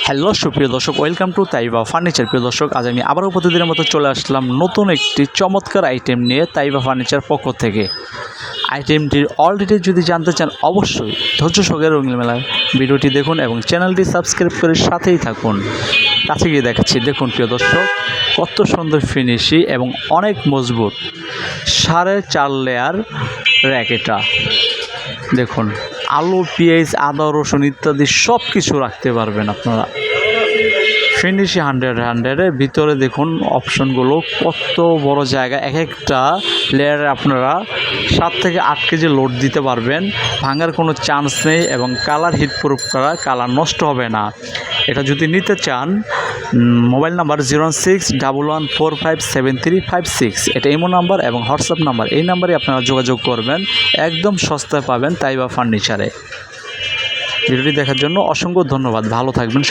Hello সুপ্রিয় দর্শক, welcome to Taiba furniture. প্রিয় দর্শক, আজ আমি আবারও প্রতিদিনের মতো চলে আসলাম নতুন একটি চমৎকার আইটেম নিয়ে তাইবা ফার্নিচার পক্ষ থেকে। আইটেমটির অল ডিটেল যদি জানতে চান অবশ্যই ধৈর্য সহকারে রঙিন মেলায় ভিডিওটি দেখুন এবং চ্যানেলটি সাবস্ক্রাইব করে সাথেই থাকুন। কাছে গিয়ে দেখাচ্ছি, দেখুন প্রিয় দর্শক, কত সুন্দর ফিনিশিং এবং অনেক মজবুত 4.5 লেয়ার র্যাক। এটা দেখুন, আলু, পেঁয়াজ, আদা, রসুন ইত্যাদি সব কিছু রাখতে পারবেন আপনারা। ফিনিশিং 100-100-এর ভিতরে দেখুন অপশনগুলো কত বড় জায়গা। এক একটা লেয়ারে আপনারা 7 থেকে 8 কেজি লোড দিতে পারবেন, ভাঙার কোনো চান্স নেই এবং কালার হিটপ্রুফ করা, কালার নষ্ট হবে না। এটা যদি নিতে চান, মোবাইল নাম্বার 0611457356, এটা ইমো নাম্বার এবং হোয়াটসঅ্যাপ নাম্বার, এই নাম্বারে আপনারা যোগাযোগ করবেন। একদম সস্তায় পাবেন তাইবা ফার্নিচারে। ভিডিওটি দেখার জন্য অসংখ্য ধন্যবাদ, ভালো থাকবেন।